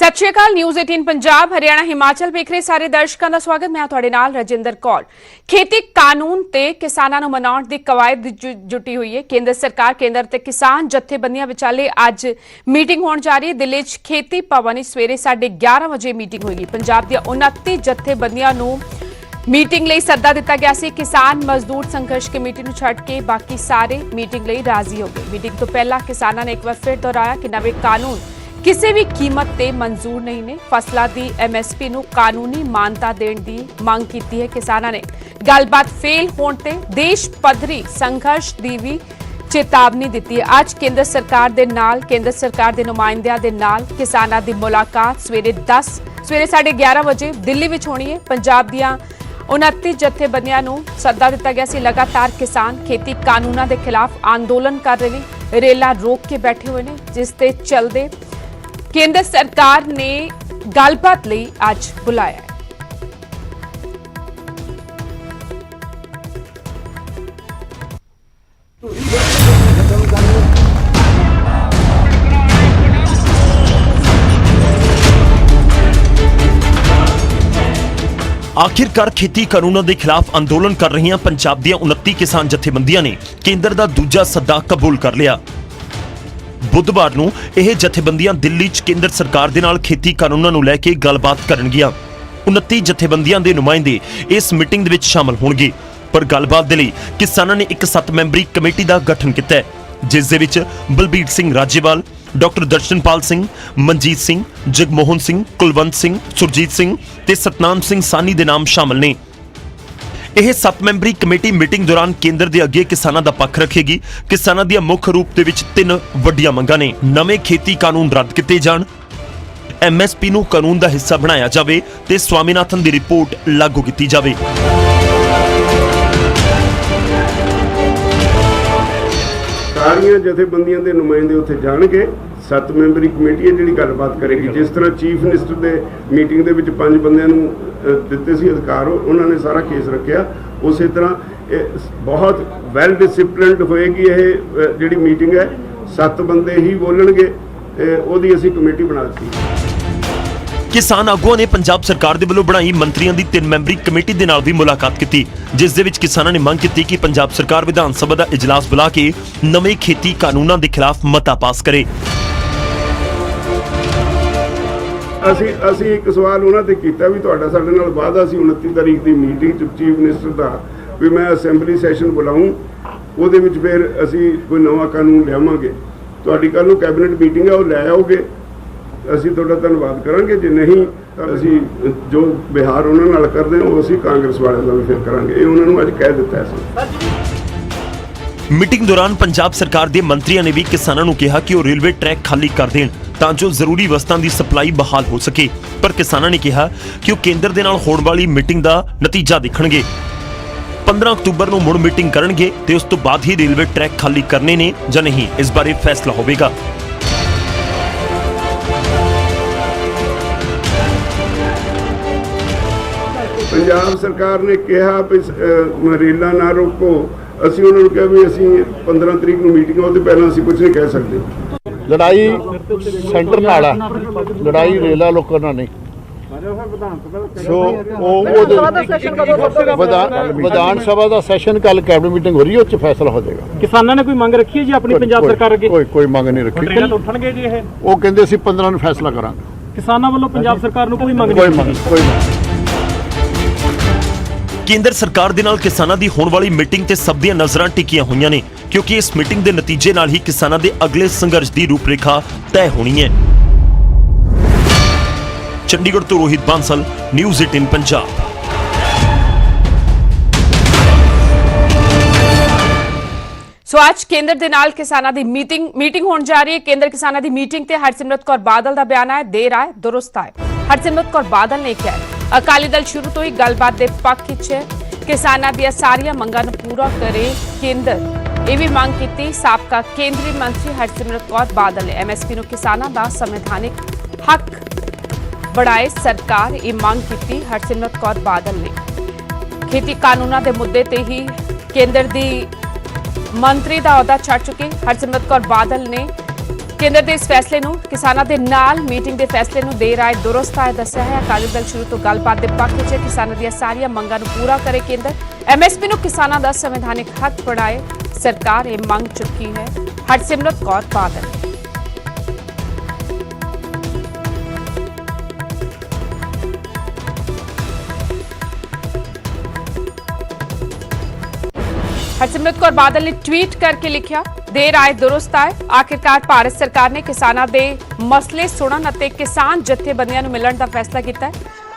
सत श्री अकाल। न्यूज़ 18 पंजाब हरियाणा हिमाचल ਵੇਖ ਰਹੇ ਸਾਰੇ ਦਰਸ਼ਕਾਂ ਦਾ ਸਵਾਗਤ। ਮੈਂ ਤੁਹਾਡੇ ਨਾਲ ਰਜਿੰਦਰ ਕੌਰ। ਖੇਤੀ ਕਾਨੂੰਨ ਤੇ ਕਿਸਾਨਾਂ ਨੂੰ ਮਨਾਉਣ ਦੀ ਕਵਾਇਦ ਜੁਟੀ ਹੋਈ ਹੈ। ਕੇਂਦਰ ਸਰਕਾਰ ਕੇਂਦਰ ਤੇ ਕਿਸਾਨ ਜਥੇਬੰਦੀਆਂ ਵਿਚਾਲੇ ਅੱਜ ਮੀਟਿੰਗ ਹੋਣ ਜਾ ਰਹੀ ਹੈ। ਦਿੱਲੀ 'ਚ ਖੇਤੀ ਭਵਨ 'ਚ ਸਵੇਰੇ 11:30 ਵਜੇ ਮੀਟਿੰਗ ਹੋਏਗੀ। ਪੰਜਾਬ ਦੀਆਂ 29 ਜਥੇਬੰਦੀਆਂ ਨੂੰ ਮੀਟਿੰਗ ਲਈ ਸੱਦਾ ਦਿੱਤਾ ਗਿਆ ਸੀ। ਕਿਸਾਨ ਮਜ਼ਦੂਰ ਸੰਘਰਸ਼ ਕਮੇਟੀ ਨੂੰ ਛੱਡ ਕੇ ਬਾਕੀ ਸਾਰੇ ਮੀਟਿੰਗ ਲਈ ਰਾਜ਼ੀ ਹੋ ਗਏ। ਮੀਟਿੰਗ ਤੋਂ ਪਹਿਲਾਂ ਕਿਸਾਨਾਂ ਨੇ ਇੱਕ ਵਾਰ ਫਿਰ ਦੁਹਰਾਇਆ ਕਿ ਨਵੇਂ ਕਾਨੂੰਨ ਕਿਸੇ ਵੀ ਕੀਮਤ ਤੇ ਮਨਜ਼ੂਰ ਨਹੀਂ ਨੇ। ਫਸਲਾਂ ਦੀ MSP ਨੂੰ ਕਾਨੂੰਨੀ ਮਾਨਤਾ ਦੇਣ ਦੀ ਮੰਗ ਕੀਤੀ ਹੈ। ਕਿਸਾਨਾਂ ਨੇ ਗੱਲਬਾਤ ਫੇਲ ਹੋਣ ਤੇ ਦੇਸ਼ ਪੱਧਰੀ ਸੰਘਰਸ਼ ਦੀ ਵੀ ਚੇਤਾਵਨੀ ਦਿੱਤੀ ਹੈ। ਅੱਜ ਕੇਂਦਰ ਸਰਕਾਰ ਦੇ ਨੁਮਾਇੰਦਿਆਂ ਦੇ ਨਾਲ ਕਿਸਾਨਾਂ ਦੀ ਮੁਲਾਕਾਤ ਸਵੇਰੇ 11:30 ਵਜੇ ਦਿੱਲੀ ਵਿੱਚ ਹੋਣੀ ਹੈ। ਪੰਜਾਬ ਦੀਆਂ 29 ਜਥੇਬੰਦੀਆਂ ਨੂੰ ਸੱਦਾ ਦਿੱਤਾ ਗਿਆ ਸੀ। ਲਗਾਤਾਰ ਕਿਸਾਨ ਖੇਤੀ ਕਾਨੂੰਨਾਂ ਦੇ ਖਿਲਾਫ ਅੰਦੋਲਨ ਕਰ ਰਹੇ ਨੇ, ਰੇਲਾਂ ਰੋਕ ਕੇ ਬੈਠੇ ਹੋਏ ਨੇ, ਜਿਸ ਤੇ ਚੱਲਦੇ ਕੇਂਦਰ ਸਰਕਾਰ ਨੇ ਗੱਲਬਾਤ ਲਈ ਅੱਜ ਬੁਲਾਇਆ ਹੈ। आखिरकार खेती कानूनों के खिलाफ अंदोलन कर रही पंजाब दी 29 किसान जथेबंदियां ने केंद्र का दूजा सद्दा कबूल कर लिया। बुधवार नूं यह जथेबंदियां दिल्ली च केंद्र सरकार दे नाल खेती कानूनों नूं लैके गलबात करनगियां। 29 जथेबंदियां दे नुमाइंदे इस मीटिंग दे विच शामिल होणगे, पर गलबात दे लई किसानां ने एक 7 मैंबरी कमेटी का गठन किया है, जिस दे विच बलबीर सिंह राजेवाल, डॉक्टर दर्शनपाल सिंह, मनजीत सिंह, जगमोहन सिंह, कुलवंत सिंह, सुरजीत सिंह ते सतनाम सिंह सानी दे नाम शामिल ने। यह 7 मैंबरी कमेटी मीटिंग दौरान केंद्र के अगे किसानों का पक्ष रखेगी। किसानों दी मुख रूप दे विच 3 वड्डियां मंगां ने। नवे खेती कानून रद्द किए जाण, MSP नूं कानून का हिस्सा बनाया जाए ते स्वामीनाथन की रिपोर्ट लागू की जाए। सारियां जथेबंदियां दे नुमाइंदे उत्थे जाणगे। 7 मैंबरी कमेटी है जिहड़ी गलबात करेगी। जिस तरह चीफ मिनिस्टर दे मीटिंग दे विच 5 बंदियां नूं दित्ते सी अधिकार, उन्होंने सारा केस रखिया। उस तरह बहुत वैल डिसिपलिनड होएगी यह जिहड़ी मीटिंग है। 7 बंदे ही बोलणगे, ओहदी असीं कमेटी बना दी। किसान आगुआं ने पंजाब सरकार दे वल्लों बनाई मंत्रियों की 3 मैंबरी कमेटी दे नाल भी मुलाकात की, जिस दे विच किसानां ने मंग की कि पंजाब सरकार विधान सभा का इजलास बुला के नवे खेती कानूनों के खिलाफ मता पास करे। ਅਸੀਂ ਇੱਕ ਸਵਾਲ ਉਹਨਾਂ ਤੇ ਕੀਤਾ ਵੀ ਤੁਹਾਡਾ ਸਾਡੇ ਨਾਲ ਵਾਅਦਾ ਸੀ 29 ਤਾਰੀਖ ਦੀ ਮੀਟਿੰਗ ਚ ਚੀਫ ਮਿਨਿਸਟਰ ਦਾ ਵੀ ਮੈਂ ਅਸੈਂਬਲੀ ਸੈਸ਼ਨ ਬੁਲਾऊं, ਉਹਦੇ ਵਿੱਚ ਫਿਰ ਅਸੀਂ ਕੋਈ ਨਵਾਂ ਕਾਨੂੰਨ ਲਿਆਵਾਂਗੇ। ਤੁਹਾਡੀ ਕੱਲ ਨੂੰ ਕੈਬਨਿਟ ਮੀਟਿੰਗ ਹੈ, ਉਹ ਲੈ ਆਓਗੇ, ਅਸੀਂ ਤੁਹਾਡਾ ਧੰਨਵਾਦ ਕਰਾਂਗੇ। ਜੇ ਨਹੀਂ ਤਾਂ ਅਸੀਂ ਜੋ ਬਿਹਾਰ ਉਹਨਾਂ ਨਾਲ ਕਰਦੇ ਹਾਂ ਉਹ ਅਸੀਂ ਕਾਂਗਰਸ ਵਾਲਿਆਂ ਨਾਲ ਫਿਰ ਕਰਾਂਗੇ। ਇਹ ਉਹਨਾਂ ਨੂੰ ਅੱਜ ਕਹਿ ਦਿੱਤਾ ਸੀ। मीटिंग दौरान पंजाब सरकार के मंत्रियों ने भी किसानों को कहा कि वो रेलवे ट्रैक खाली कर दें तां जो जरूरी वस्तां की सप्लाई बहाल हो सके, पर किसानों ने कहा कि वो केंद्र दे नाल होण वाली मीटिंग का नतीजा देखणगे। 15 अक्तूबर को मुड़ मीटिंग करनगे ते उस तो बाद ही रेलवे ट्रैक खाली करने ने जां नहीं, इस बारे फैसला होवेगा। पंजाब सरकार ने कहा भी रेला ना रोको। ਅਸੀਂ ਉਹਨਾਂ ਨੂੰ ਕਿਹਾ ਵੀ ਅਸੀਂ 15 ਤਰੀਕ ਨੂੰ ਮੀਟਿੰਗ ਆ, ਉਹਦੇ ਪਹਿਲਾਂ ਅਸੀਂ ਕੁਝ ਨਹੀਂ ਕਹਿ ਸਕਦੇ। ਲੜਾਈ ਸੈਂਟਰ ਨਾਲ ਆ, ਲੜਾਈ ਰੇਲਾ ਲੋਕਾਂ ਨਾਲ ਨਹੀਂ। ਸੋ ਵਿਧਾਨ ਸਭਾ ਦਾ ਸੈਸ਼ਨ ਕੱਲ ਕੈਬਨਿਟ ਮੀਟਿੰਗ ਹੋ ਰਹੀ ਹੈ, ਉਹ 'ਚ ਫੈਸਲਾ ਹੋ ਜਾਏਗਾ। ਕਿਸਾਨਾਂ ਨੇ ਕੋਈ ਮੰਗ ਰੱਖੀ ਹੈ ਜੀ ਆਪਣੀ ਪੰਜਾਬ ਸਰਕਾਰ ਅੱਗੇ? ਕੋਈ ਮੰਗ ਨਹੀਂ ਰੱਖੀ। ਟ੍ਰੇਨਾਂ ਤੋਂ ਉੱਠਣਗੇ ਜੀ ਇਹ? ਉਹ ਕਹਿੰਦੇ ਅਸੀਂ 15 ਨੂੰ ਫੈਸਲਾ ਕਰਾਂਗੇ। ਕਿਸਾਨਾਂ ਵੱਲੋਂ ਪੰਜਾਬ ਸਰਕਾਰ ਨੂੰ ਕੋਈ ਮੰਗ ਨਹੀਂ? ਕੋਈ ਮੰਗ। केंद्र सरकार दे नाल किसानां दी होण वाली मीटिंग ते सब ਦੀਆਂ नज़रां टिकियां होईयां ने, क्योंकि इस मीटिंग के नतीजे नाल ही किसानां दे अगले संघर्ष की रूपरेखा तय होनी है। चंडीगढ़ तो रोहित बांसल, न्यूज़ 18 पंजाब। सो आज केंद्र दे नाल किसानां दी मीटिंग होण जा रही है। केंद्र किसानां दी मीटिंग ते हरसिमरत कौर बादल दा बयान है, देर आए दुरुस्त आए। हरसिमरत कौर बादल ने कहा अकाली दल शुरू तो ही गलबात के पक्ष च किसानां दी सारियां मंगां नूं पूरा करे केंद्र। यह भी मंग की साबका केंद्रीय मंत्री हरसिमरत कौर बादल ने। MSP नूं किसानां दा संवैधानिक हक बढ़ाए सरकार, ये मंग की हरसिमरत कौर बादल ने। खेती कानूनों के मुद्दे ते ही केंद्र दी मंत्री का अहुदा छड्ड चुके हरसिमरत कौर बादल ने ਕੇਂਦਰ ਦੇ ਇਸ ਫੈਸਲੇ ਨੂੰ ਕਿਸਾਨਾਂ ਦੇ ਨਾਲ ਮੀਟਿੰਗ ਦੇ ਫੈਸਲੇ ਨੂੰ ਦੇਰ ਆਏ ਦੁਰਸਤ ਆਏ ਦੱਸਿਆ ਹੈ। ਅਕਾਲੀ ਦਲ ਸ਼ੁਰੂ ਤੋਂ ਗੱਲਬਾਤ ਦੇ ਪੱਖ ਵਿੱਚ ਹੈ। ਕਿਸਾਨਾਂ ਦੀਆਂ ਸਾਰੀਆਂ ਮੰਗਾਂ ਨੂੰ ਪੂਰਾ ਕਰੇ ਕੇਂਦਰ। ਐਮਐਸਪੀ ਨੂੰ ਕਿਸਾਨਾਂ ਦਾ ਸੰਵਿਧਾਨਿਕ ਹੱਕ ਬਣਾਏ ਸਰਕਾਰ ਇਹ ਮੰਗ ਚੁੱਕੀ ਹੈ। ਹਰਸਿਮਰਤ ਕੌਰ ਬਾਦਲ हरसिमरत कौर बादल ने ट्वीट करके लिखा, देर आए दुरुस्त आए। आखिरकार भारत सरकार ने किसानां दे मसले सुणन ਅਤੇ किसान ਜਥੇਬੰਦੀਆਂ ਨੂੰ ਮਿਲਣ ਦਾ ਫੈਸਲਾ ਕੀਤਾ ਹੈ।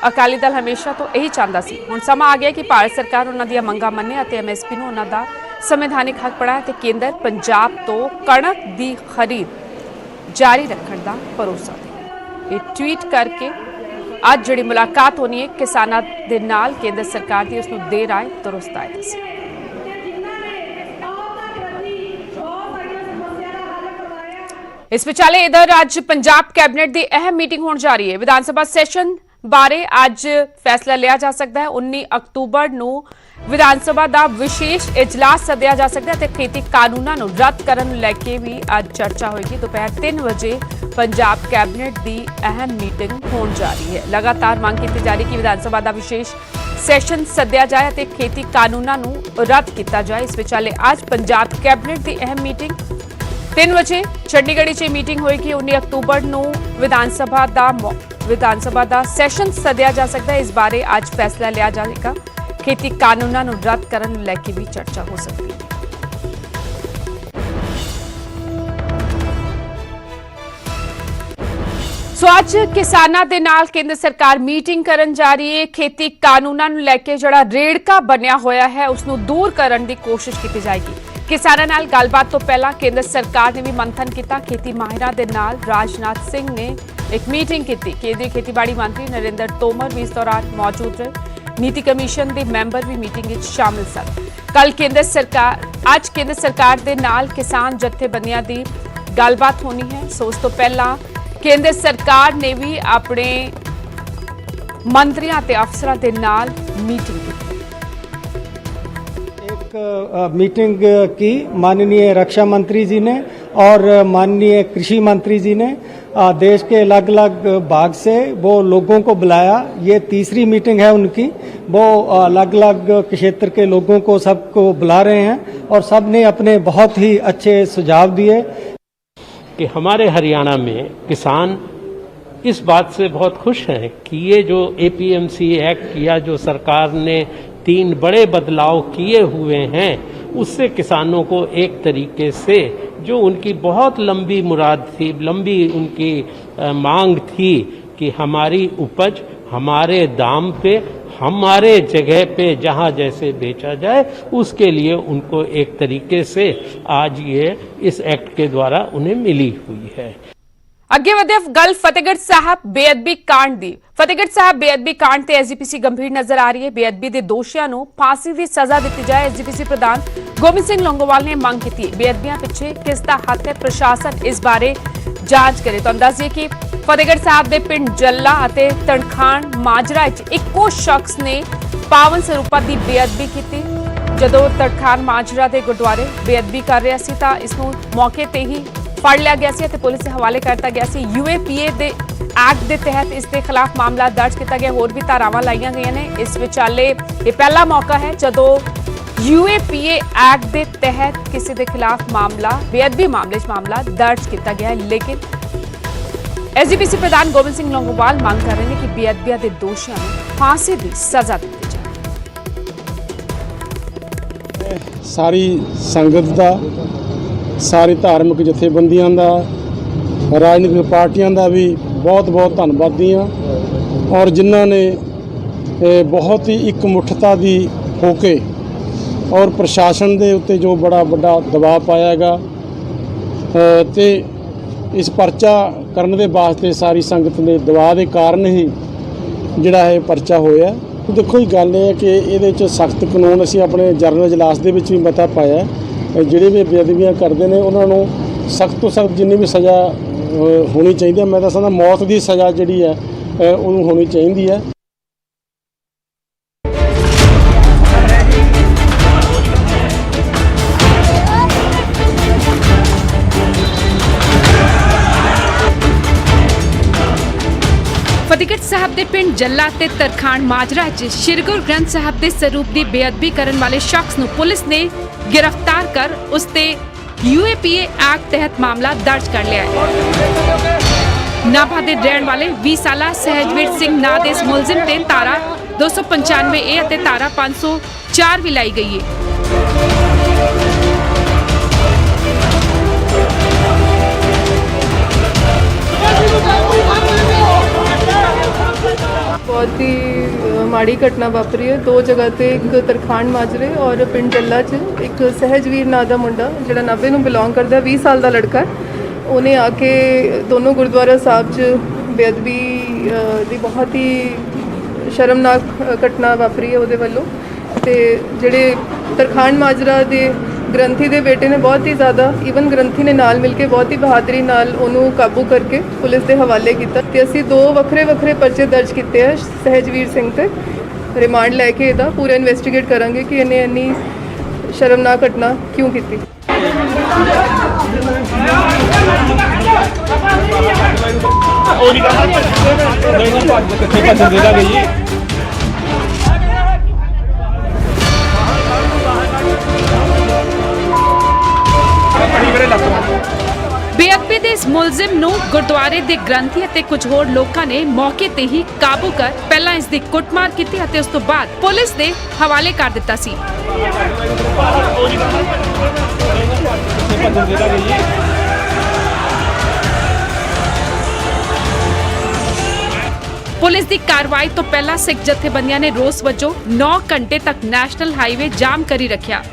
ਅਕਾਲੀ ਦਲ ਹਮੇਸ਼ਾ ਤੋਂ ਇਹੀ ਚਾਹੁੰਦਾ ਸੀ। ਹੁਣ ਸਮਾਂ ਆ ਗਿਆ ਕਿ ਭਾਰਤ ਸਰਕਾਰ ਉਹਨਾਂ ਦੀਆਂ ਮੰਗਾਂ ਮੰਨੇ ਅਤੇ ਐਮਐਸਪੀ ਨੂੰ ਉਹਨਾਂ ਦਾ ਸੰਵਿਧਾਨਿਕ ਹੱਕ ਬਣਾਏ ਤੇ ਕੇਂਦਰ ਪੰਜਾਬ ਤੋਂ ਕਣਕ ਦੀ ਖਰੀਦ ਜਾਰੀ ਰੱਖਣ ਦਾ ਭਰੋਸਾ ਦੇ। ਇਹ ਟਵੀਟ ਕਰਕੇ ਅੱਜ ਜਿਹੜੀ ਮੁਲਾਕਾਤ ਹੋਣੀ ਹੈ ਕਿਸਾਨਾਂ ਦੇ ਨਾਲ ਕੇਂਦਰ ਸਰਕਾਰ ਦੀ, ਉਸ ਨੂੰ ਦੇਰ ਆਏ ਦੁਰੁਸਤ ਆਏ ਦੱਸਿਆ। इस विचाले इधर आज पंजाब कैबिनेट की अहम मीटिंग होने जा रही है। विधानसभा सैशन बारे आज फैसला लिया जा सकता है। 19 अक्तूबर ਨੂੰ विधानसभा ਦਾ विशेष इजलास सद्या जा सकता है ਤੇ खेती ਕਾਨੂੰਨਾਂ ਨੂੰ ਰੱਦ ਕਰਨ ਨੂੰ ਲੈ ਕੇ ਵੀ ਅੱਜ ਚਰਚਾ ਹੋਏਗੀ। दोपहर 3 ਵਜੇ पंजाब कैबिनेट की अहम मीटिंग होने जा रही है। लगातार मांग की जा रही कि विधानसभा का विशेष सैशन सद्या जाए ਤੇ खेती ਕਾਨੂੰਨਾਂ ਨੂੰ ਰੱਦ ਕੀਤਾ ਜਾਏ। इस विचाले आज पंजाब कैबिनेट की अहम मीटिंग 3 ਵਜੇ ਚੰਡੀਗੜ੍ਹ 'ਚ ਮੀਟਿੰਗ ਹੋਏਗੀ। 19 ਅਕਤੂਬਰ ਨੂੰ ਵਿਧਾਨਸਭਾ ਦਾ ਸੈਸ਼ਨ ਸੱਦਿਆ ਜਾ ਸਕਦਾ ਹੈ। ਇਸ ਬਾਰੇ ਅੱਜ ਫੈਸਲਾ ਲਿਆ ਜਾਏਗਾ। ਖੇਤੀ ਕਾਨੂੰਨਾਂ ਨੂੰ ਰੱਦ ਕਰਨ ਨੂੰ ਲੈ ਕੇ ਵੀ ਚਰਚਾ ਹੋ ਸਕਦੀ ਹੈ। ਸੋ ਅੱਜ ਕਿਸਾਨਾਂ ਦੇ ਨਾਲ ਕੇਂਦਰ ਸਰਕਾਰ ਮੀਟਿੰਗ ਕਰਨ ਜਾ ਰਹੀ ਹੈ। ਖੇਤੀ ਕਾਨੂੰਨਾਂ ਨੂੰ ਲੈ ਕੇ ਜਿਹੜਾ ਰੇੜਕਾ ਬਣਿਆ ਹੋਇਆ ਹੈ ਉਸ ਨੂੰ ਦੂਰ ਕਰਨ ਦੀ ਕੋਸ਼ਿਸ਼ ਕੀਤੀ ਜਾਏਗੀ। ਕਿਸਾਨਾਂ ਨਾਲ ਗੱਲਬਾਤ ਤੋਂ ਪਹਿਲਾਂ ਕੇਂਦਰ ਸਰਕਾਰ ਨੇ ਵੀ ਮੰਥਨ ਕੀਤਾ। ਖੇਤੀ ਮਾਹਿਰਾਂ ਦੇ ਨਾਲ ਰਾਜਨਾਥ ਸਿੰਘ ਨੇ ਇੱਕ ਮੀਟਿੰਗ ਕੀਤੀ। ਕੇਂਦਰੀ ਖੇਤੀਬਾੜੀ ਮੰਤਰੀ ਨਰਿੰਦਰ ਤੋਮਰ ਵੀ ਇਸ ਦੌਰਾਨ ਮੌਜੂਦ ਰਹੇ। ਨੀਤੀ ਕਮਿਸ਼ਨ ਦੇ ਮੈਂਬਰ ਵੀ ਮੀਟਿੰਗ ਵਿੱਚ ਸ਼ਾਮਿਲ ਸਨ। ਅੱਜ ਕੇਂਦਰ ਸਰਕਾਰ ਦੇ ਨਾਲ ਕਿਸਾਨ ਜਥੇਬੰਦੀਆਂ ਦੀ ਗੱਲਬਾਤ ਹੋਣੀ ਹੈ। ਸੋ ਉਸ ਤੋਂ ਪਹਿਲਾਂ ਕੇਂਦਰ ਸਰਕਾਰ ਨੇ ਵੀ ਆਪਣੇ ਮੰਤਰੀਆਂ ਤੇ ਅਫਸਰਾਂ ਦੇ ਨਾਲ ਮੀਟਿੰਗ ਕੀਤੀ। मीटिंग की माननीय रक्षा मंत्री जी ने और माननीय कृषि मंत्री जी ने देश के अलग अलग भाग से वो लोगों को बुलाया। ये तीसरी मीटिंग है उनकी। वो अलग अलग क्षेत्र के लोगों को सबको बुला रहे हैं और सब ने अपने बहुत ही अच्छे सुझाव दिए कि हमारे हरियाणा में किसान इस बात से बहुत खुश हैं कि ये जो APMC एक्ट या जो सरकार ने 3 बड़े बदलाव किए हुए हैं उससे किसानों को एक तरीके से जो उनकी बहुत लंबी मुराद थी, लंबी उनकी मांग थी कि हमारी उपज हमारे दाम पे हमारे जगह पे जहाँ जैसे बेचा जाए, उसके लिए उनको एक तरीके से आज ये इस एक्ट के द्वारा उन्हें मिली हुई है। ਅੱਗੇ ਵਧੇ ਗੱਲ ਫਤਿਹਗੜ੍ਹ ਸਾਹਿਬ ਬੇਅਦਬੀ ਕਾਂਡ ਦੀ। ਫਤਿਹਗੜ੍ਹ ਸਾਹਿਬ ਬੇਅਦਬੀ ਕਾਂਡ ਤੇ ਐਸਜੀਪੀਸੀ ਗੰਭੀਰ ਨਜ਼ਰ ਆ ਰਹੀ ਹੈ। ਬੇਅਦਬੀ ਦੇ ਦੋਸ਼ੀਆਂ ਨੂੰ ਫਾਂਸੀ ਦੀ ਸਜ਼ਾ ਦਿੱਤੀ ਜਾਏ। ਐਸਜੀਪੀਸੀ ਪ੍ਰਧਾਨ ਗੋਬਿੰਦ ਸਿੰਘ ਲੌਂਗੋਵਾਲ ਨੇ ਮੰਗ ਕੀਤੀ ਹੈ। ਬੇਅਦਬੀਆਂ ਪਿੱਛੇ ਕਿਸ ਦਾ ਹੱਥ ਹੈ, ਪ੍ਰਸ਼ਾਸਨ ਇਸ ਬਾਰੇ ਜਾਂਚ ਕਰੇ। ਤੁਹਾਨੂੰ ਦੱਸ ਦਈਏ ਕਿ ਫਤਿਹਗੜ੍ਹ ਸਾਹਿਬ ਦੇ ਪਿੰਡ ਜੱਲਾ ਅਤੇ ਤਣਖਾਣ ਮਾਜਰਾ ਵਿੱਚ ਇੱਕੋ ਸ਼ਖਸ ਨੇ ਪਾਵਨ ਸਰੂਪਾਂ ਦੀ ਬੇਅਦਬੀ ਕੀਤੀ। ਜਦੋਂ ਤਣਖਾਣ ਮਾਜਰਾ ਦੇ ਗੁਰਦੁਆਰੇ ਬੇਅਦਬੀ ਕਰ ਰਿਹਾ ਸੀ ਤਾਂ ਇਸ ਨੂੰ ਮੌਕੇ ਤੇ ਹੀ ਫੜ ਲਿਆ ਗਿਆ ਸੀ ਅਤੇ ਪੁਲਿਸ ਦੇ ਹਵਾਲੇ ਕਰ ਦਿੱਤਾ ਗਿਆ ਸੀ। UAPA ਦੇ ਐਕਟ ਦੇ ਤਹਿਤ ਇਸ ਦੇ ਖਿਲਾਫ ਮਾਮਲਾ ਦਰਜ ਕੀਤਾ ਗਿਆ। ਹੋਰ ਵੀ ਧਾਰਾਵਾਂ ਲਾਈਆਂ ਗਈਆਂ ਨੇ। ਇਸ ਵਿਚਾਲੇ ਇਹ ਪਹਿਲਾ ਮੌਕਾ ਹੈ ਜਦੋਂ UAPA ਐਕਟ ਦੇ ਤਹਿਤ ਕਿਸੇ ਦੇ ਖਿਲਾਫ ਮਾਮਲਾ ਬੇਅਦਬੀ ਮਾਮਲੇ 'ਚ ਮਾਮਲਾ ਦਰਜ ਕੀਤਾ ਗਿਆ ਹੈ। ਲੇਕਿਨ SGPC ਪ੍ਰਧਾਨ ਗੋਬਿੰਦ ਸਿੰਘ ਲੌਂਗੋਵਾਲ ਮੰਗ ਕਰ ਰਹੇ ਨੇ ਕਿ ਬੇਅਦਬੀਆਂ ਦੇ ਦੋਸ਼ੀਆਂ ਨੂੰ ਫਾਂਸੀ ਦੀ ਸਜ਼ਾ ਦਿੱਤੀ ਜਾਏ। ਸਾਰੀ ਸੰਗਤ ਦਾ, ਸਾਰੀ ਧਾਰਮਿਕ ਜਥੇਬੰਦੀਆਂ ਦਾ, ਰਾਜਨੀਤਿਕ ਪਾਰਟੀਆਂ ਦਾ ਵੀ ਬਹੁਤ ਬਹੁਤ ਧੰਨਵਾਦੀ ਹਾਂ ਔਰ ਜਿਨ੍ਹਾਂ ਨੇ ਬਹੁਤ ਹੀ ਇਕਮੁੱਠਤਾ ਦੀ ਹੋ ਕੇ ਔਰ ਪ੍ਰਸ਼ਾਸਨ ਦੇ ਉੱਤੇ ਜੋ ਬੜਾ ਵੱਡਾ ਦਬਾਅ ਪਾਇਆ ਹੈਗਾ ਤੇ ਇਸ ਪਰਚਾ ਕਰਨ ਦੇ ਵਾਸਤੇ ਸਾਰੀ ਸੰਗਤ ਦੇ ਦਬਾਅ ਦੇ ਕਾਰਨ ਹੀ ਜਿਹੜਾ ਇਹ ਪਰਚਾ ਹੋਇਆ। ਦੇਖੋ ਹੀ ਗੱਲ ਇਹ ਹੈ ਕਿ ਇਹਦੇ 'ਚ ਸਖਤ ਕਾਨੂੰਨ ਅਸੀਂ ਆਪਣੇ ਜਰਨਲ ਇਜਲਾਸ ਦੇ ਵਿੱਚ ਵੀ ਮਤਾ ਪਾਇਆ। ਜਿਹੜੇ ਵੀ ਬੇਅਦਬੀਆਂ ਕਰਦੇ ਨੇ ਉਹਨਾਂ ਨੂੰ ਸਖਤ ਤੋਂ ਸਖਤ ਜਿੰਨੀ ਵੀ ਸਜ਼ਾ ਹੋਣੀ ਚਾਹੀਦੀ ਹੈ। ਮੈਂ ਤਾਂ ਸਮਝਦਾ ਮੌਤ ਦੀ ਸਜ਼ਾ ਜਿਹੜੀ ਹੈ ਉਹਨੂੰ ਹੋਣੀ ਚਾਹੀਦੀ ਹੈ। ਫਤਿਹਗੜ੍ਹ ਸਾਹਿਬ ਦੇ ਪਿੰਡ ਜੱਲਾ ਤੇ ਤਰਖਾਣ ਮਾਜਰਾ 'ਚ ਸ੍ਰੀ ਗੁਰੂ ਗ੍ਰੰਥ ਸਾਹਿਬ ਦੇ ਸਰੂਪ ਦੀ ਬੇਅਦਬੀ ਕਰਨ ਵਾਲੇ ਸ਼ਖਸ ਨੂੰ ਪੁਲਿਸ ਨੇ गिरफ्तार कर उस ते यूएपीए एक्ट तहत मामला दर्ज कर लिया है। नाभा दे रहण वाले 20 साला सहजवीर सिंह ना दे इस मुलजिम ते धारा 295A ਅਤੇ धारा 504 भी लाई गई है। बहुत ही माड़ी घटना वापरी है। दो जगह ते एक तरखान माजरे और पिंड जल्ला च एक सहजवीर ਨਾਂ ਦਾ ਮੁੰਡਾ ਜਿਹੜਾ ਨਾਭੇ ਨੂੰ ਬਿਲੋਂਗ ਕਰਦਾ 20 ਸਾਲ ਦਾ ਲੜਕਾ ਉਹਨੇ ਆ ਕੇ ਦੋਨੋਂ ਗੁਰਦੁਆਰਾ ਸਾਹਿਬ 'ਚ ਬੇਅਦਬੀ ਦੀ ਬਹੁਤ ਹੀ ਸ਼ਰਮਨਾਕ ਘਟਨਾ ਵਾਪਰੀ ਹੈ ਉਹਦੇ ਵੱਲੋਂ। ਤੇ ਜਿਹੜੇ ਤਰਖਾਨ ਮਾਜਰਾ ਦੇ ਗ੍ਰੰਥੀ ਦੇ ਬੇਟੇ ਨੇ ਬਹੁਤ ਹੀ ਜ਼ਿਆਦਾ ਈਵਨ ਗ੍ਰੰਥੀ ਨੇ ਨਾਲ ਮਿਲ ਕੇ ਬਹੁਤ ਹੀ ਬਹਾਦਰੀ ਨਾਲ ਉਹਨੂੰ ਕਾਬੂ ਕਰਕੇ ਪੁਲਿਸ ਦੇ ਹਵਾਲੇ ਕੀਤਾ ਤੇ ਅਸੀਂ 2 ਵੱਖਰੇ ਪਰਚੇ ਦਰਜ ਕੀਤੇ ਹੈ ਸਹਿਜਵੀਰ ਸਿੰਘ ਤੇ। ਰਿਮਾਂਡ ਲੈ ਕੇ ਇਹਦਾ ਪੂਰਾ ਇਨਵੈਸਟੀਗੇਟ ਕਰਾਂਗੇ ਕਿ ਇਹਨੇ ਇੰਨੀ ਸ਼ਰਮਨਾਕ ਘਟਨਾ ਕਿਉਂ ਕੀਤੀ। ਬੇਅਦਬੀ ਦੇ ਇਸ ਮੁਲਜ਼ਮ ਨੂੰ ਗੁਰਦੁਆਰੇ ਦੇ ਗ੍ਰੰਥੀ ਅਤੇ ਕੁਝ ਹੋਰ ਲੋਕਾਂ ਨੇ ਮੌਕੇ ਤੇ ਹੀ ਕਾਬੂ ਕਰ ਪਹਿਲਾਂ ਇਸ ਦੀ ਕੁੱਟਮਾਰ ਕੀਤੀ ਅਤੇ ਉਸ ਤੋਂ ਬਾਅਦ ਪੁਲਿਸ ਦੇ ਹਵਾਲੇ ਕਰ ਦਿੱਤਾ ਸੀ। ਪੁਲਿਸ ਦੀ ਕਾਰਵਾਈ ਤੋਂ ਪਹਿਲਾਂ ਸਿੱਖ ਜਥੇਬੰਦੀਆਂ ਨੇ ਰੋਸ ਵਜੋਂ 9 ਘੰਟੇ ਤੱਕ ਨੈਸ਼ਨਲ ਹਾਈਵੇ ਜਾਮ ਕਰੀ ਰੱਖਿਆ।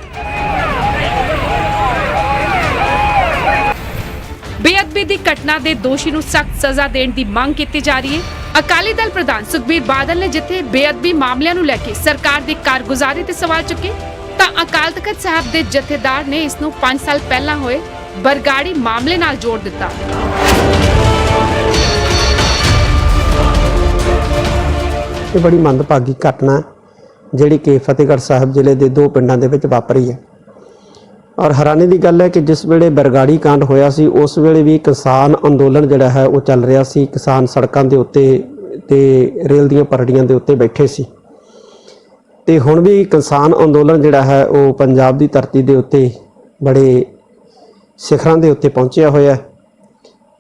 ਬੇਅਦਬੀ ਦੀ ਘਟਨਾ ਦੇ ਦੋਸ਼ੀ ਨੂੰ ਸਖਤ ਸਜ਼ਾ ਦੇਣ ਦੀ ਮੰਗ ਕੀਤੀ ਜਾ ਰਹੀ ਹੈ। ਅਕਾਲੀ ਦਲ ਪ੍ਰਧਾਨ ਸੁਖਬੀਰ ਬਾਦਲ ਨੇ ਜਿੱਥੇ ਬੇਅਦਬੀ ਮਾਮਲਿਆਂ ਨੂੰ ਲੈ ਕੇ ਸਰਕਾਰ ਦੀ ਕਾਰਗੁਜ਼ਾਰੀ ਤੇ ਸਵਾਲ ਚੁੱਕੇ ਤਾਂ ਅਕਾਲ ਤਖਤ ਸਾਹਿਬ ਦੇ ਜਥੇਦਾਰ ਨੇ ਇਸ ਨੂੰ 5 ਸਾਲ ਪਹਿਲਾਂ ਹੋਏ ਬਰਗਾੜੀ ਮਾਮਲੇ ਨਾਲ ਜੋੜ ਦਿੱਤਾ। ਇਹ ਬੜੀ ਮੰਦਭਾਗੀ ਘਟਨਾ ਜਿਹੜੀ ਕਿ ਫਤਿਹਗੜ੍ਹ ਸਾਹਿਬ ਜ਼ਿਲ੍ਹੇ ਦੇ 2 ਪਿੰਡਾਂ ਦੇ ਵਿੱਚ ਵਾਪਰੀ ਹੈ ਔਰ ਹੈਰਾਨੀ ਦੀ ਗੱਲ ਹੈ ਕਿ ਜਿਸ ਵੇਲੇ ਬਰਗਾੜੀ ਕਾਂਡ ਹੋਇਆ ਸੀ ਉਸ ਵੇਲੇ ਵੀ ਕਿਸਾਨ ਅੰਦੋਲਨ ਜਿਹੜਾ ਹੈ ਉਹ ਚੱਲ ਰਿਹਾ ਸੀ। ਕਿਸਾਨ ਸੜਕਾਂ ਦੇ ਉੱਤੇ ਤੇ ਰੇਲ ਦੀਆਂ ਪਰੜੀਆਂ ਦੇ ਉੱਤੇ ਬੈਠੇ ਸੀ ਤੇ ਹੁਣ ਵੀ ਕਿਸਾਨ ਅੰਦੋਲਨ ਜਿਹੜਾ ਹੈ ਉਹ ਪੰਜਾਬ ਦੀ ਧਰਤੀ ਦੇ ਉੱਤੇ ਬੜੇ ਸਿਖਰਾਂ ਦੇ ਉੱਤੇ ਪਹੁੰਚਿਆ ਹੋਇਆ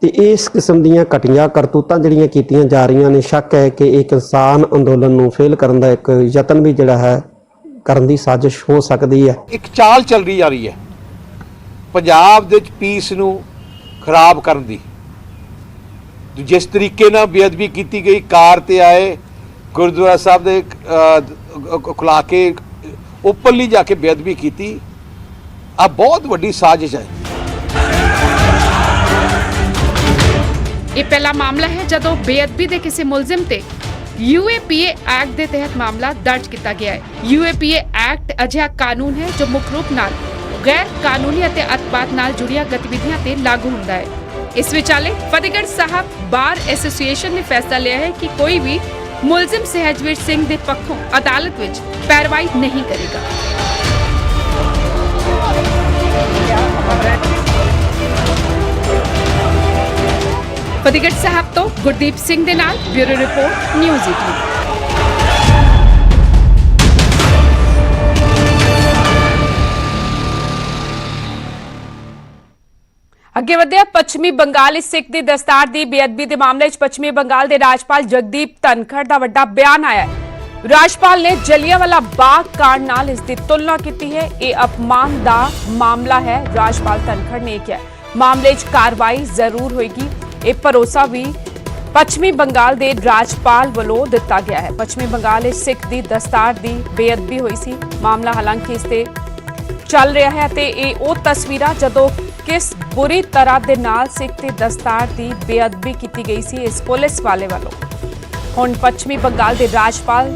ਤੇ ਇਸ ਕਿਸਮ ਦੀਆਂ ਘਟੀਆਂ ਕਰਤੂਤਾਂ ਜਿਹੜੀਆਂ ਕੀਤੀਆਂ ਜਾ ਰਹੀਆਂ ਨੇ, ਸ਼ੱਕ ਹੈ ਕਿ ਇਹ ਕਿਸਾਨ ਅੰਦੋਲਨ ਨੂੰ ਫੇਲ ਕਰਨ ਦਾ ਇੱਕ ਯਤਨ ਵੀ ਜਿਹੜਾ ਹੈ ਕਰਨ ਦੀ ਸਾਜ਼ਿਸ਼ ਹੋ ਸਕਦੀ ਹੈ। ਇੱਕ ਚਾਲ ਚੱਲ ਰਹੀ ਜਾ ਰਹੀ ਹੈ ਪੰਜਾਬ ਦੇ ਵਿੱਚ ਪੀਸ ਨੂੰ ਖਰਾਬ ਕਰਨ ਦੀ। ਜਿਸ ਤਰੀਕੇ ਨਾਲ ਬੇਅਦਬੀ ਕੀਤੀ ਗਈ, ਕਾਰ ਤੇ ਆਏ ਗੁਰਦੁਆਰਾ ਸਾਹਿਬ ਦੇ ਖੁਲਾ ਕੇ ਉੱਪਰਲੀ ਜਾ ਕੇ ਬੇਅਦਬੀ ਕੀਤੀ, ਆ ਬਹੁਤ ਵੱਡੀ ਸਾਜ਼ਿਸ਼ ਹੈ। ਇਹ ਪਹਿਲਾ ਮਾਮਲਾ ਹੈ ਜਦੋਂ ਬੇਅਦਬੀ ਦੇ ਕਿਸੇ ਮੁਲਜ਼ਮ ਤੇ यूएपीए एक्ट ਦੇ ਤਹਿਤ ਮਾਮਲਾ ਦਰਜ ਕੀਤਾ ਗਿਆ ਹੈ। यूएपीए एक्ट ਅਜਿਹਾ ਕਾਨੂੰਨ ਹੈ ਜੋ ਮੁੱਖ ਰੂਪ ਨਾਲ ਗੈਰ ਕਾਨੂੰਨੀ ਅਤੇ ਅਤਿਵਾਦ ਨਾਲ ਜੁੜੀਆਂ ਗਤੀਵਿਧੀਆਂ ਤੇ ਲਾਗੂ ਹੁੰਦਾ ਹੈ। ਇਸ ਵਿਚਾਲੇ ਫਤਿਹਗੜ੍ਹ ਸਾਹਿਬ ਬਾਰ ਐਸੋਸੀਏਸ਼ਨ ਨੇ ਫੈਸਲਾ ਲਿਆ ਹੈ ਕਿ ਕੋਈ ਵੀ ਮੁਲਜ਼ਮ ਸਹਿਜਵੀਰ ਸਿੰਘ ਦੇ ਪੱਖੋਂ ਅਦਾਲਤ ਵਿੱਚ ਪੈਰਵਾਈ ਨਹੀਂ ਕਰੇਗਾ। ਫਤਿਹਗੜ੍ਹ ਸਾਹਿਬ ਤੋਂ ਗੁਰਦੀਪ ਸਿੰਘ ਦੇ ਨਾਲ ਬਿਊਰੋ ਰਿਪੋਰਟ ਨਿਊਜ਼ 18। ਅੱਗੇ ਵਧਿਆ ਪੱਛਮੀ ਬੰਗਾਲ ਇਸ ਸਿੱਖ ਦੀ ਦਸਤਾਰ ਦੀ ਬੇਅਦਬੀ ਦੇ ਮਾਮਲੇ 'ਚ ਪੱਛਮੀ ਬੰਗਾਲ ਦੇ ਰਾਜਪਾਲ ਜਗਦੀਪ ਧਨਖੜ ਦਾ ਵੱਡਾ ਬਿਆਨ ਆਇਆ ਹੈ। ਰਾਜਪਾਲ ਨੇ ਜਲਿਆਂਵਾਲਾ ਬਾਗ ਕਾਂਡ ਨਾਲ ਇਸ ਦੀ ਤੁਲਨਾ ਕੀਤੀ ਹੈ। ਇਹ ਅਪਮਾਨ ਦਾ ਮਾਮਲਾ ਹੈ। ਰਾਜਪਾਲ ਧਨਖੜ ਨੇ ਕਿਹਾ ਮਾਮਲੇ 'ਚ ਕਾਰਵਾਈ ਜ਼ਰੂਰ ਹੋਏਗੀ। ਇਹ ਭਰੋਸਾ ਵੀ ਪੱਛਮੀ ਬੰਗਾਲ ਦੇ ਰਾਜਪਾਲ ਵੱਲੋਂ ਦਿੱਤਾ ਗਿਆ ਹੈ। ਪੱਛਮੀ ਬੰਗਾਲ ਵਿੱਚ ਸਿੱਖ ਦੀ ਦਸਤਾਰ ਦੀ ਬੇਅਦਬੀ ਹੋਈ ਸੀ। ਮਾਮਲਾ ਹਾਲਾਂਕਿ ਇਸ ਤੇ ਚੱਲ ਰਿਹਾ ਹੈ ਤੇ ਇਹ ਉਹ ਤਸਵੀਰਾਂ ਜਦੋਂ ਕਿਸ ਬੁਰੀ ਤਰ੍ਹਾਂ ਦੇ ਨਾਲ ਸਿੱਖ ਦੀ ਦਸਤਾਰ ਦੀ ਬੇਅਦਬੀ ਕੀਤੀ ਗਈ ਸੀ ਇਸ ਪੁਲਿਸ ਵਾਲੇ ਵੱਲੋਂ। ਹੁਣ ਪੱਛਮੀ ਬੰਗਾਲ ਦੇ ਰਾਜਪਾਲ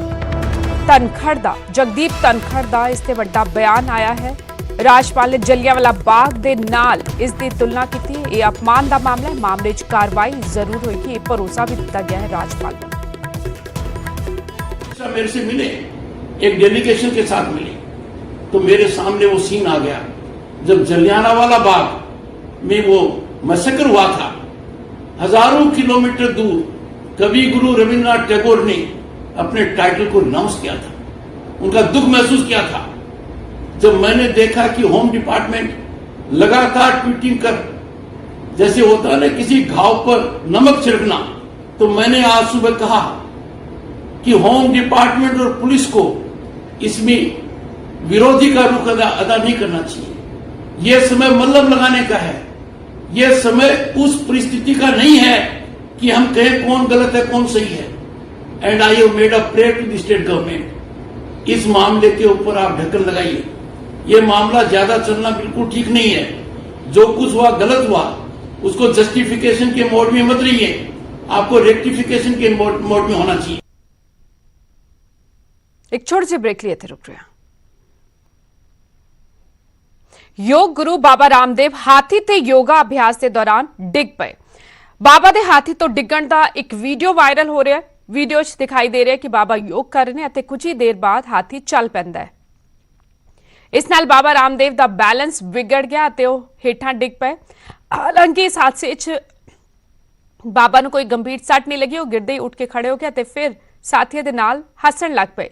ਧਨਖੜ ਦਾ ਜਗਦੀਪ ਧਨਖੜ ਦਾ ਇਸ ਤੇ ਵੱਡਾ ਬਿਆਨ ਆਇਆ ਹੈ। ਰਾਜਪਾਲ ਨੇ ਜਲਿਆਂਵਾਲਾ ਬਾਗ ਦੇ ਨਾਲ ਇਸ ਦੀ ਤੁਲਨਾ ਕੀਤੀ ਹੈ। ਇਹ ਅਪਮਾਨ ਦਾ ਮਾਮਲਾ ਹੈ। ਮਾਮਲੇ 'ਚ ਕਾਰਵਾਈ ਜ਼ਰੂਰ ਹੋਏਗੀ। ਇਹ ਭਰੋਸਾ भी ਦਿੱਤਾ ਗਿਆ है राजपाल को। मेरे से मिले, एक डेलीगेशन के साथ मिले तो मेरे सामने वो सीन आ गया जब जलियांवाला बाग में वो मैसेकर हुआ था। हजारों किलोमीटर दूर कवि गुरु रविन्द्रनाथ टैगोर ने अपने टाइटल को रिनाउंस किया था, उनका दुख महसूस किया था। जब मैंने देखा कि होम डिपार्टमेंट लगातार ट्वीटिंग कर, जैसे होता है ना किसी घाव पर नमक छिड़कना, तो मैंने आज सुबह कहा कि होम डिपार्टमेंट और पुलिस को इसमें विरोधी का रुख अदा नहीं करना चाहिए। यह समय मल्लम लगाने का है, यह समय उस परिस्थिति का नहीं है कि हम कहें कौन गलत है कौन सही है। And I have made a prayer to the state government, इस मामले के ऊपर आप ढक्कन लगाइए। यह मामला ज्यादा चलना बिल्कुल ठीक नहीं है। जो कुछ हुआ गलत हुआ, उसको जस्टिफिकेशन के मोड में मत रहिए, आपको रेक्टिफिकेशन के मोड में होना चाहिए। एक छोटे से ब्रेक लिए थे, रुक रहे हैं। योग गुरु बाबा रामदेव हाथी ते योगा अभ्यास के दौरान डिग पे। बाबा दे हाथी तो डिगण दा एक वीडियो वायरल हो रहा है। वीडियो च दिखाई दे रहा है कि बाबा योग कर रहे हैं, कुछ ही देर बाद हाथी चल पैंदा है। इस नाल बाबा रामदेव दा बैलेंस बिगड़ गया ते वो हेठां डिग पे। हालांकि इस हादसे च बाबा नूं कोई गंभीर सट नहीं लगी, वो गिरदे ही उठ के खड़े हो गया ते फिर साथियों दे नाल हसन लग पे।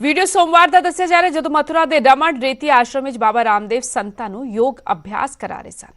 वीडियो सोमवार का दस्सिया जा रहा है, जदों मथुरा के रमण रेती आश्रम में बाबा रामदेव संतां नूं योग अभ्यास करा रहे सन।